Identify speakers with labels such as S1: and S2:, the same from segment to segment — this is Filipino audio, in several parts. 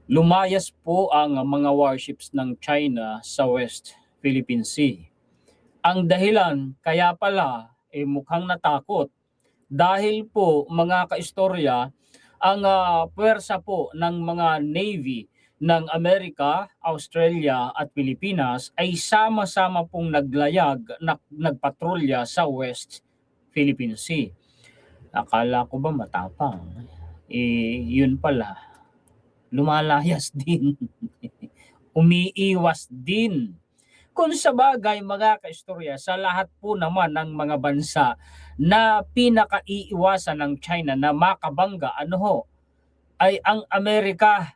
S1: lumayas po ang mga warships ng China sa West Philippine Sea. Ang dahilan kaya pala mukhang natakot dahil po mga kaistorya, ang puwersa po ng mga Navy ng Amerika, Australia at Pilipinas ay sama-sama pong nagpatrolya sa West Philippine Sea. Akala ko ba matapang? Yun pala, lumalayas din. Umiiwas din. Kung sa bagay mga kaistorya, sa lahat po naman ng mga bansa na pinakaiiwasan ng China na makabangga, ay ang Amerika.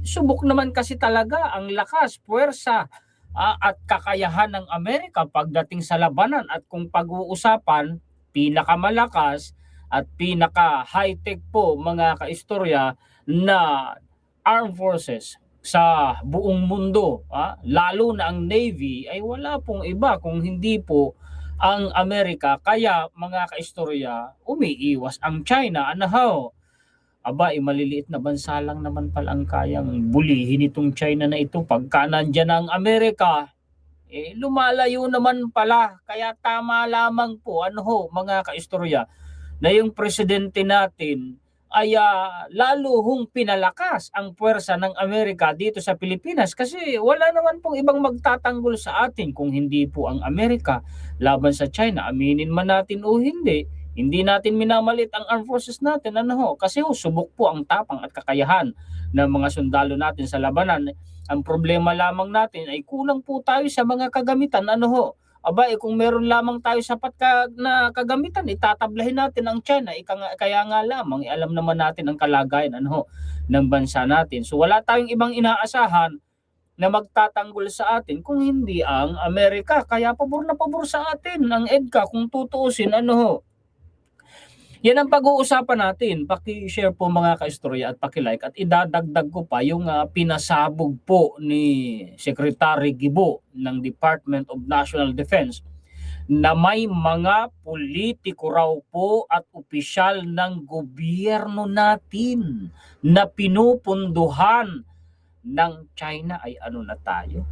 S1: Subok naman kasi talaga ang lakas, puwersa at kakayahan ng Amerika pagdating sa labanan. At kung pag-uusapan, pinakamalakas at pinaka-high-tech po mga kaistorya na armed forces sa buong mundo, lalo na ang Navy, ay wala pong iba kung hindi po ang Amerika. Kaya mga kaistorya, umiiwas ang China. Aba, maliliit na bansa lang naman pala ang kayang bulihin itong China na ito. Pagka nandyan ang Amerika, lumalayo naman pala. Kaya tama lamang po, mga kaistorya, na yung presidente natin ay lalo hong pinalakas ang puwersa ng Amerika dito sa Pilipinas kasi wala naman pong ibang magtatanggol sa atin kung hindi po ang Amerika laban sa China. Aminin man natin o hindi natin minamalit ang armed forces natin, kasi subok po ang tapang at kakayahan ng mga sundalo natin sa labanan. Ang problema lamang natin ay kulang po tayo sa mga kagamitan, Aba, kung meron lamang tayo sapat na kagamitan, itatablahin natin ang China. Kaya nga lamang, alam naman natin ang kalagayan ng bansa natin. So wala tayong ibang inaasahan na magtatanggol sa atin kung hindi ang Amerika. Kaya pabor na pabor sa atin ang EDCA kung tutuusin. Yan ang pag-uusapan natin. Paki-share po mga kaistorya at paki-like at idadagdag ko pa yung pinasabog po ni Secretary Gibo ng Department of National Defense na may mga politiko raw po at opisyal ng gobyerno natin na pinupunduhan ng China. Ay ano na tayo?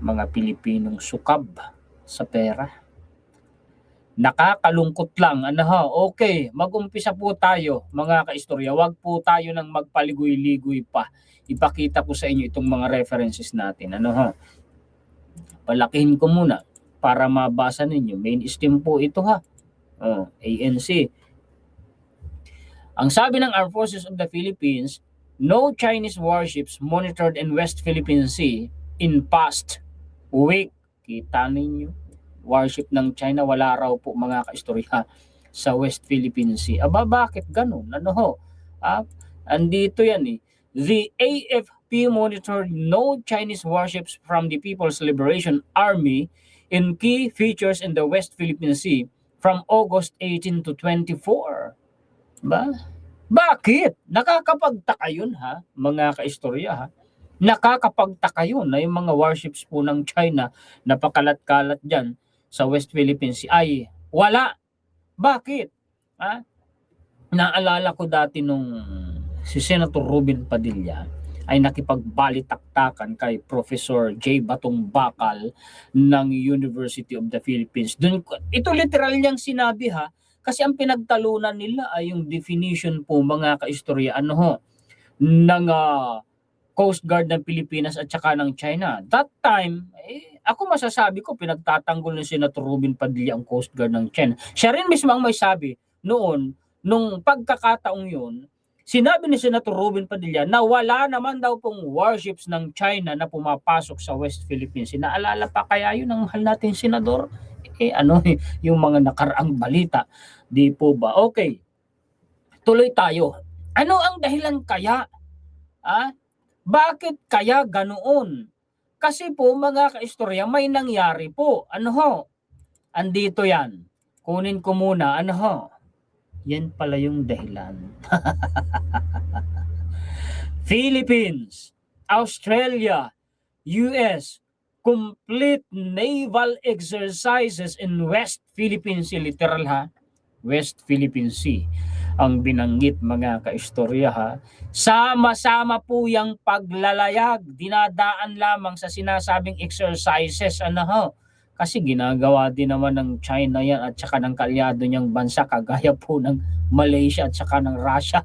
S1: Mga Pilipinong sukab sa pera. Nakakalungkot lang. Okay, mag-umpisa po tayo mga kaistorya. Huwag po tayo nang magpaligoy-ligoy pa. Ipakita ko sa inyo itong mga references natin. Palakihin ko muna para mabasa ninyo. Mainstream po ito ANC. Ang sabi ng Armed Forces of the Philippines, no Chinese warships monitored in West Philippine Sea in past week. Kita ninyo, warship ng China wala raw po mga kaistorya sa West Philippine Sea. Aba, bakit ganun? Andito yan The AFP monitored no Chinese warships from the People's Liberation Army in key features in the West Philippine Sea from August 18 to 24. Bakit? Nakakapagtaka yun mga kaistorya Nakakapagtaka yun na yung mga warships po ng China na pakalat-kalat dyan sa West Philippine Sea ay wala. Bakit? Naalala ko dati nung si Senator Robin Padilla ay nakipagbalitaktakan kay Professor J. Batong Bakal ng University of the Philippines. Ito literal niyang sinabi kasi ang pinagtalunan nila ay yung definition po mga kaistorya ng Coast Guard ng Pilipinas at saka ng China. That time, ako masasabi ko pinagtatanggol ni Senator Robin Padilla ang Coast Guard ng China. Siya rin mismo ang may sabi noon, nung pagkakataong yun, sinabi ni Senator Robin Padilla na wala naman daw pong warships ng China na pumapasok sa West Philippines. Naalala pa kaya yun ng mahal nating senador? Yung mga nakaraang balita. Di po ba? Okay. Tuloy tayo. Ano ang dahilan kaya? Bakit kaya ganoon? Kasi po mga kaistorya, may nangyari po. Andito yan. Kunin ko muna. Yan pala yung dahilan. Philippines, Australia, US, complete naval exercises in West Philippine Sea. Literal West Philippine Sea. ang binanggit mga kaistorya ha. Sama-sama po yung paglalayag, dinadaan lamang sa sinasabing exercises ano ho. Kasi ginagawa din naman ng China yan at saka ng kalyado niyang bansa kagaya po ng Malaysia at saka ng Russia.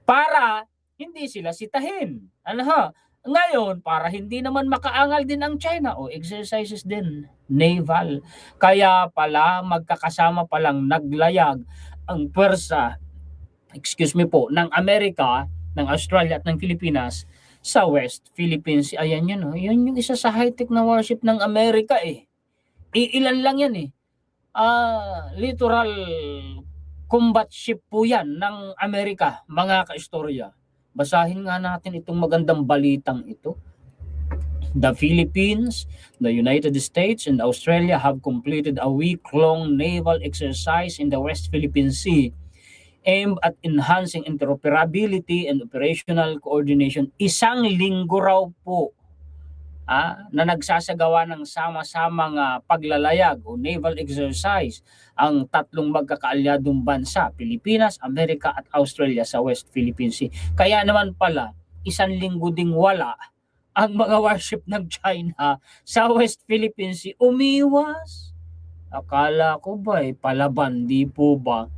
S1: Para hindi sila sitahin. Ano ho? Ngayon, para hindi naman makaangal din ang China, o exercises din, naval. Kaya pala magkakasama palang naglayag ang pwersa, ng Amerika, ng Australia at ng Pilipinas sa West Philippines. Ayan yun, oh. Yan yung isa sa high-tech na warship ng Amerika eh. Ilan lang yan eh. Literal combat ship po yan ng Amerika, mga kaistorya. Basahin nga natin itong magandang balitang ito. The Philippines, the United States, and Australia have completed a week-long naval exercise in the West Philippine Sea aimed at enhancing interoperability and operational coordination. Isang linggo raw po na nagsasagawa ng sama-samang paglalayag o naval exercise ang tatlong magkakaalyadong bansa, Pilipinas, Amerika at Australia sa West Philippine Sea. Kaya naman pala, isang linggo ding wala ang mga warship ng China sa West Philippine Sea. Umiwas. Akala ko ba palaban, di po ba?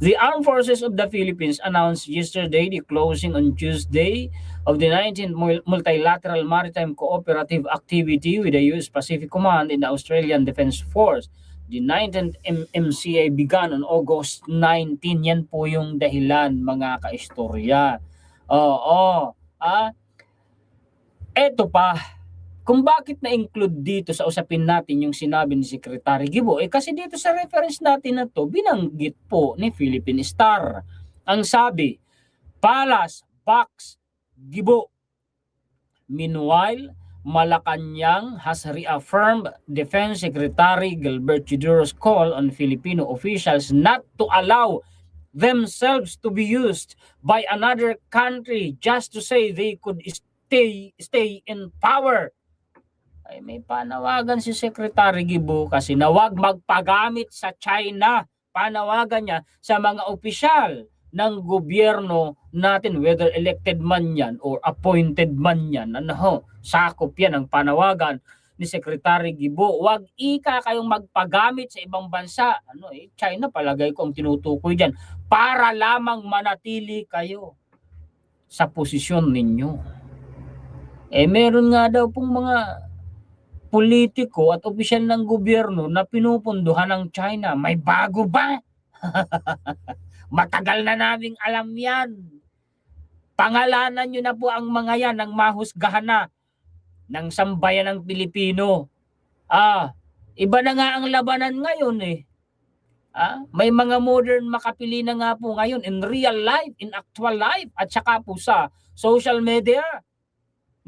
S1: The Armed Forces of the Philippines announced yesterday the closing on Tuesday of the 19th Multilateral Maritime Cooperative Activity with the U.S. Pacific Command and the Australian Defense Force. The 19th MCA began on August 19. Yan po yung dahilan, mga kaistorya. Eto pa. Kung bakit na-include dito sa usapin natin yung sinabi ni Secretary Gibo, kasi dito sa reference natin na to, binanggit po ni Philippine Star. Ang sabi, Palas, Box, Gibo. Meanwhile, Malacanang has reaffirmed Defense Secretary Gilbert Yuduro's call on Filipino officials not to allow themselves to be used by another country just to say they could stay in power. Ay may panawagan si Secretary Gibo kasi na wag magpagamit sa China. Panawagan niya sa mga opisyal ng gobyerno natin, whether elected man yan or appointed man yan. Sakop yan ang panawagan ni Secretary Gibo. Wag kayong magpagamit sa ibang bansa. China palagay ko ang tinutukoy dyan para lamang manatili kayo sa posisyon ninyo. Meron nga daw pong mga politiko at opisyal ng gobyerno na pinupunduhan ng China. May bago ba? Matagal na naming alam yan. Pangalanan nyo na po ang mga yan ng mahusgahan na ng sambayan ng Pilipino. Iba na nga ang labanan ngayon eh. May mga modern makapili na nga po ngayon in real life, in actual life, at saka po sa social media.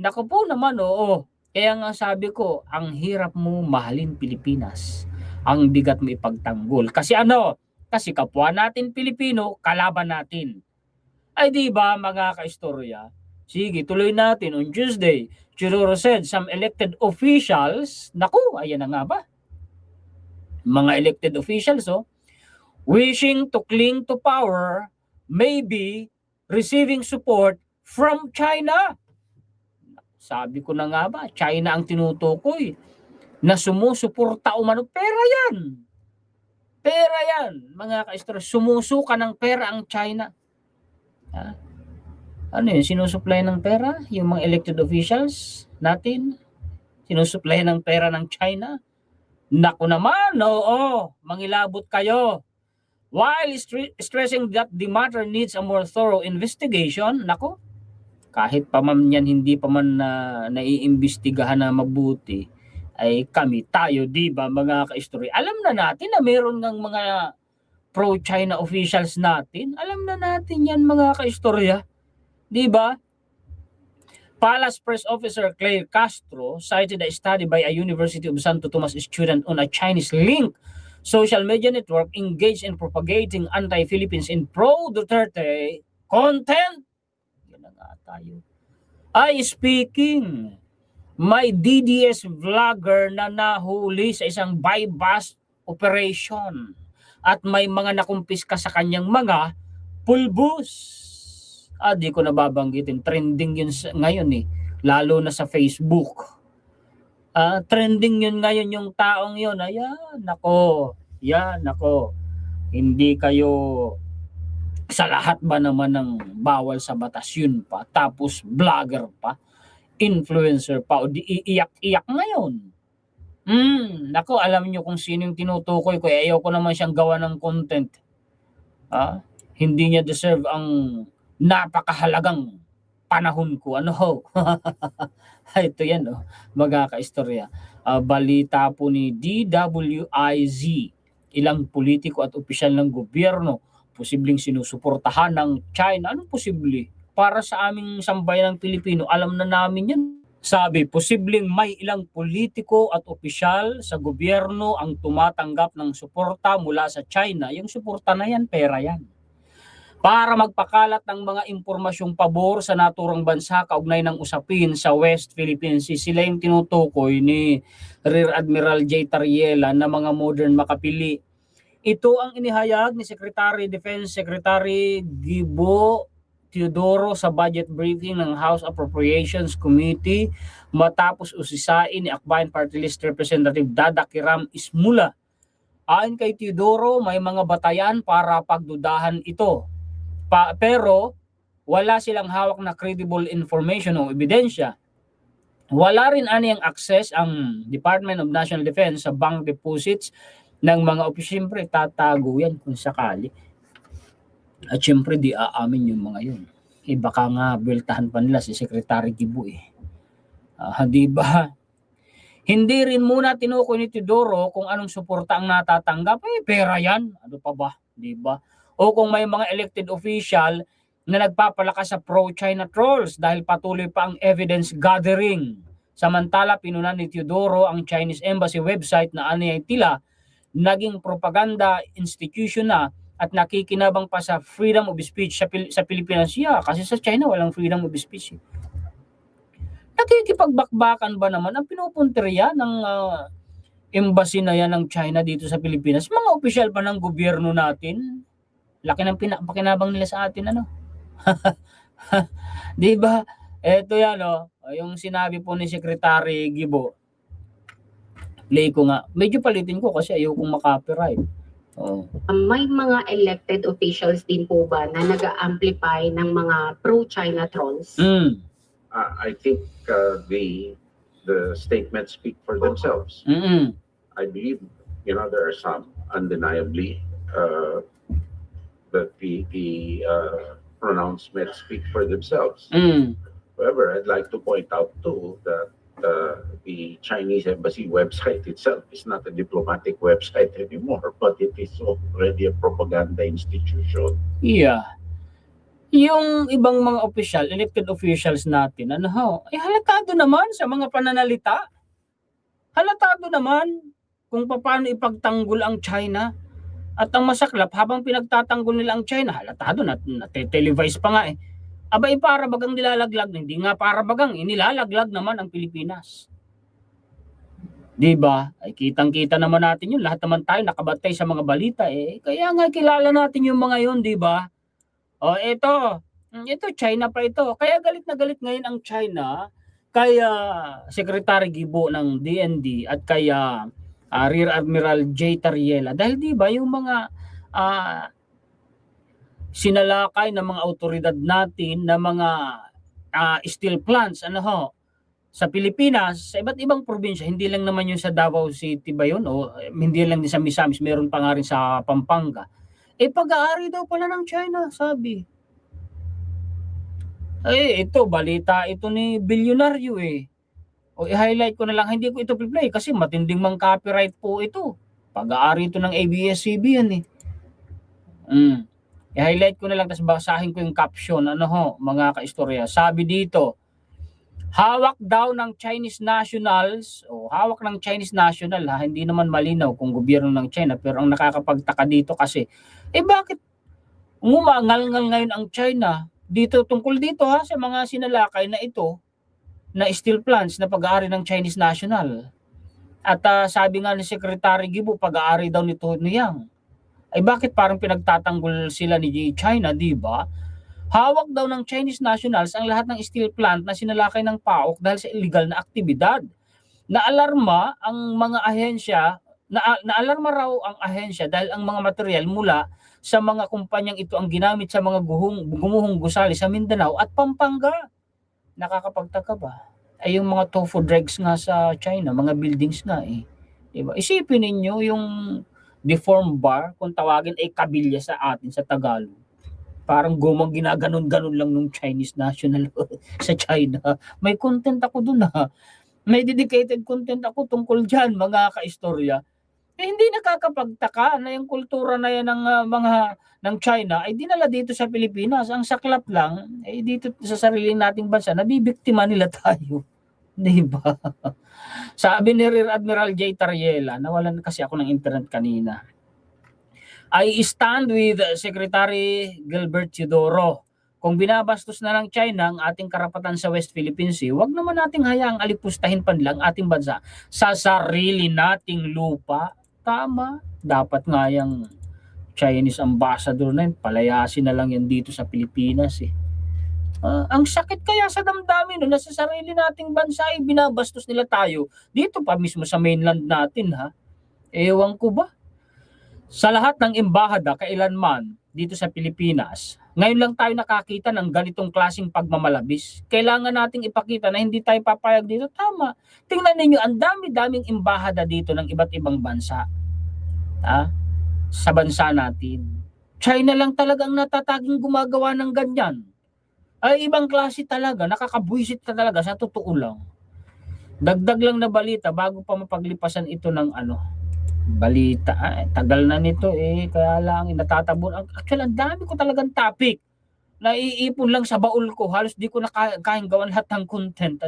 S1: Naku po naman, oo. Kaya nga sabi ko, ang hirap mo mahalin Pilipinas. Ang bigat mo ipagtanggol. Kasi Kasi kapwa natin Pilipino, kalaban natin. Ay di ba mga kaistorya? Sige, tuloy natin. On Tuesday, Chiroro said some elected officials, ayan na nga ba? Mga elected officials, wishing to cling to power may be receiving support from China. Sabi ko na nga ba, China ang tinutukoy na sumusuporta umano. Pera yan. Mga kaistorya. Sumusuka ng pera ang China. Sinusupply ng pera? Yung mga elected officials natin? Sinusupply ng pera ng China? Naku naman, mangilabot kayo. While stressing that the matter needs a more thorough investigation, kahit pa man yan hindi pa man naiimbestigahan na mabuti, ay tayo, di ba mga kaistorya? Alam na natin na meron ng mga pro-China officials natin. Alam na natin yan mga kaistorya. Di ba? Palace Press Officer Claire Castro cited a study by a University of Santo Tomas student on a Chinese-linked social media network engaged in propagating anti-Philippines in pro-Duterte content. Tayo. Speaking, may DDS vlogger na nahuli sa isang buy-bust operation. at may mga nakumpiska sa kanyang mga pulbos. Di ko nababanggitin, trending yun ngayon lalo na sa Facebook. Trending yun ngayon yung taong yun. Nako, hindi kayo sa lahat ba naman ng bawal sa batas yun pa, tapos vlogger pa, influencer pa, o di iiyak-iyak ngayon. Nako, alam niyo kung sino yung tinutukoy ko, ayaw ko naman siyang gawa ng content. Hindi niya deserve ang napakahalagang panahon ko. Ito yan, mga kaistorya. Balita po ni DWIZ, ilang politiko at opisyal ng gobyerno posibleng sinusuportahan ng China. Anong posible? Para sa aming sambayan ng Pilipino, alam na namin yan. Sabi, posibleng may ilang politiko at opisyal sa gobyerno ang tumatanggap ng suporta mula sa China. Yung suporta na yan, pera yan, para magpakalat ng mga impormasyong pabor sa naturang bansa kaugnay ng usapin sa West Philippine Sea. Sila yung tinutukoy ni Rear Admiral J. Tariela na mga modern makapili. Ito ang inihayag ni Defense Secretary Gibo Teodoro sa budget briefing ng House Appropriations Committee matapos usisain ni Akbayan Party List Representative Dada Kiram Ismula. Ayon kay Teodoro, may mga batayan para pagdudahan ito. Pero wala silang hawak na credible information o ebidensya. Wala rin aniyang access ang Department of National Defense sa bank deposits ng mga opisyal. Siyempre, tatago yan kung sakali. At siyempre, di aamin yung mga yun. Baka nga buweltahan pa nila si Secretary Gibo di ba? Hindi rin muna tinukoy ni Teodoro kung anong suporta ang natatanggap. Pera yan. Ano pa ba? Di ba? O kung may mga elected official na nagpapalakas sa pro-China trolls dahil patuloy pa ang evidence gathering. Samantala, pinunan ni Teodoro ang Chinese Embassy website na aniyay tila naging propaganda institution na at nakikinabang pa sa freedom of speech sa Pilipinas. Kasi sa China walang freedom of speech. Nakikipagbakbakan ba naman ang pinupunteriya ng embassy na yan ng China dito sa Pilipinas? Mga opisyal pa ng gobyerno natin. Laki ng pakinabang nila sa atin, Di ba? Ito yan, yung sinabi po ni Secretary Gibo. Play ko nga. Medyo palitin ko kasi ayokong makopyright.
S2: May mga elected officials din po ba na nag-amplify ng mga pro-China trolls?
S3: I think the statements speak for themselves. I believe, there are some undeniably that the pronouncements speak for themselves. However, I'd like to point out too that the Chinese embassy website itself is not a diplomatic website anymore, but it is already a propaganda institution.
S1: Yeah. Yung ibang mga official, elected officials natin, halatado naman sa mga pananalita. Halatado naman kung paano ipagtanggol ang China. At ang masaklap, habang pinagtatanggol nila ang China, halatado na televise pa nga para bagang nilalaglag. Hindi nga para bagang, nilalaglag naman ang Pilipinas. Diba? Ay kitang-kita naman natin yun. Lahat naman tayo nakabatay sa mga balita. Kaya nga kilala natin yung mga yun, diba? Ito China pa ito. Kaya galit na galit ngayon ang China kaya Secretary Gibo ng DND at kaya Rear Admiral J. Tariela. Dahil diba yung mga sinalakay ng mga autoridad natin na mga steel plants sa Pilipinas, sa iba't ibang probinsya, hindi lang naman yung sa Davao City ba yun o hindi lang din sa Misamis, meron pa nga rin sa Pampanga. Pag-aari daw pala ng China, sabi. Ito, balita ito ni bilyonaryo i-highlight ko na lang, hindi ko ito play kasi matinding mang copyright po ito. Pag-aari ito ng ABS-CBN I-highlight ko na lang tapos basahin ko yung caption. Mga kaistorya. Sabi dito, hawak daw ng Chinese nationals, hawak ng Chinese national hindi naman malinaw kung gobyerno ng China, pero ang nakakapagtaka dito kasi, bakit umangal-ngal ngayon ang China dito tungkol dito sa mga sinalakay na ito, na steel plants na pag-aari ng Chinese national. At sabi nga ni Secretary Gibo, pag-aari daw nito niyang. Ay bakit parang pinagtatanggol sila ni China, di ba? Hawak daw ng Chinese nationals ang lahat ng steel plant na sinalakay ng PAOK dahil sa illegal na aktibidad. Naalarma ang mga ahensya, naalarma raw ang ahensya dahil ang mga material mula sa mga kumpanyang ito ang ginamit sa mga gumuhong gusali sa Mindanao at Pampanga. Nakakapagtaka ba? Ay yung mga tofu dregs nga sa China, mga buildings nga eh. Diba? Isipin ninyo yung deformed bar, kung tawagin ay kabilya sa atin sa Tagalog. Parang gumang ginaganon-ganon lang nung Chinese national sa China. May content ako dun ha. May dedicated content ako tungkol dyan, mga kaistorya. Eh, hindi nakakapagtaka na yung kultura na yan ng China ay dinala dito sa Pilipinas. Ang saklap lang, eh, dito sa sarili nating bansa, nabibiktima nila tayo. Diba? Sabi ni Rear Admiral J. Tariela, nawalan kasi ako ng internet kanina. I stand with Secretary Gilbert Teodoro. Kung binabastos na ng China ang ating karapatan sa West Philippine Sea, wag naman nating hayaang alipustahin pa lang ating bansa sa sarili nating lupa. Tama, dapat nga yung Chinese ambassador na yun, palayasin na lang yan dito sa Pilipinas eh. Ang sakit kaya sa damdamin no, nasa sarili nating bansa ay binabastos nila tayo dito pa mismo sa mainland natin ha. Ewan ko ba? Sa lahat ng embahada kailanman dito sa Pilipinas, ngayon lang tayo nakakita ng ganitong klaseng pagmamalabis. Kailangan nating ipakita na hindi tayo papayag dito. Tama. Tingnan ninyo, ang dami-daming embahada dito ng iba't ibang bansa. Sa bansa natin. China lang talagang natataging gumagawa ng ganyan. Ay ibang klase talaga, nakakabwisit ka talaga sa totoo lang. Dagdag lang na balita bago pa mapaglipasan ito ng balita. Tagal na nito eh, kaya lang natatabon. Actually, ang dami ko talagang topic. Naiipon lang sa baul ko, halos di ko na kayang gawan lahat ng content.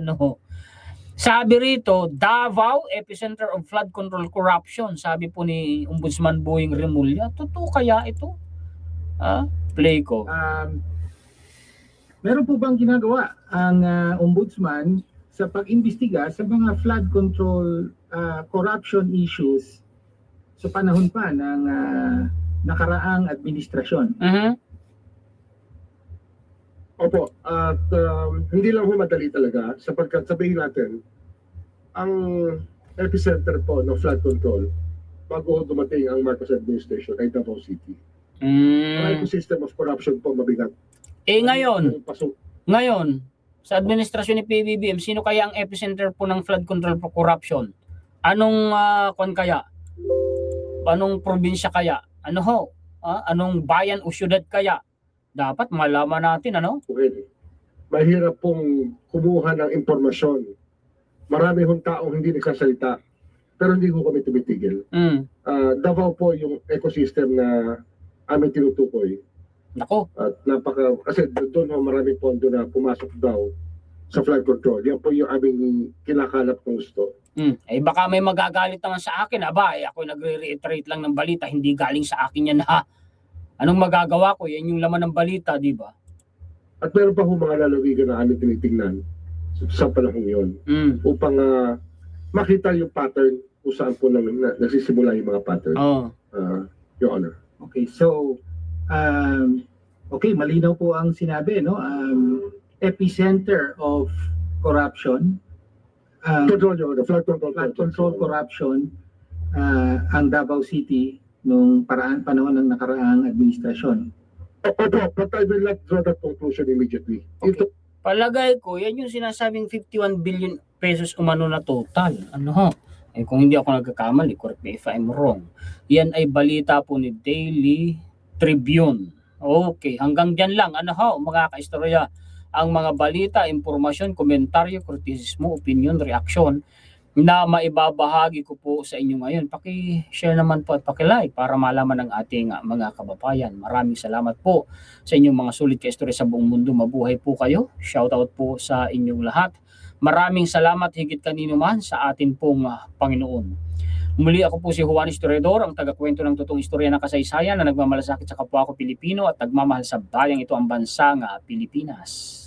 S1: Sabi rito, Davao, epicenter of flood control corruption. Sabi po ni Ombudsman Boying Remulla. Totoo kaya ito? Play ko.
S4: Meron po bang ginagawa ang ombudsman sa pag-imbestiga sa mga flood control corruption issues sa panahon pa ng nakaraang administrasyon?
S5: Opo, at hindi lang ho madali talaga sapagkat sabihin natin, ang epicenter po ng flood control bago dumating ang Marcos administration ay Davao City. Ang ecosystem of corruption po mabigat.
S1: Ngayon, sa administrasyon ni PBBM, sino kaya ang epicenter po ng flood control for corruption? Anong kaya? Anong probinsya kaya? Anong bayan o syudad kaya? Dapat malaman natin,
S5: Pwede. Mahirap pong kumuha ng impormasyon. Marami hong taong hindi nagsasalita, pero hindi ko kami tumitigil. Davao po yung ecosystem na aming tinutukoy.
S1: Nako.
S5: At kasi doon ho maraming pondo na pumasok daw sa flood control. Yan po yung aming kinakalap ng gusto.
S1: Baka may magagalit naman sa akin. Ako nagre-reiterate lang ng balita, hindi galing sa akin yan ha. Anong magagawa ko? Yan yung laman ng balita, di ba?
S5: At meron pa ho mga lalawigan na aming tinitingnan sa panahon yun. Upang makita yung pattern kung saan po nagsisimula yung mga pattern. Your Honor.
S4: Okay, so malinaw po ang sinabi, no? Epicenter of corruption,
S5: Control, Your Honor. Flood
S4: control corruption, ang Davao City nung panahon ng nakaraang administrasyon.
S5: Opo, but I will not draw that conclusion immediately.
S1: Okay. Palagay ko, yan yung sinasabing 51 billion pesos umano na total. Kung hindi ako nagkakamali, correct me if I'm wrong. Yan ay balita po ni Daily Tribune. Okay, hanggang dyan lang. Mga kaistorya, ang mga balita, impormasyon, komentaryo, kritisismo, opinion, reaksyon na maibabahagi ko po sa inyo ngayon. Paki-share naman po at paki-like para malaman ng ating mga kababayan. Maraming salamat po sa inyong mga sulit kaistorya sa buong mundo. Mabuhay po kayo. Shoutout po sa inyong lahat. Maraming salamat higit kanino man sa atin pong Panginoon. Muli ako po si Juan Historiador, ang tagakwento ng totoong istorya ng kasaysayan na nagmamalasakit sa kapwa ko Pilipino at nagmamahal sa bayang ito ang bansang Pilipinas.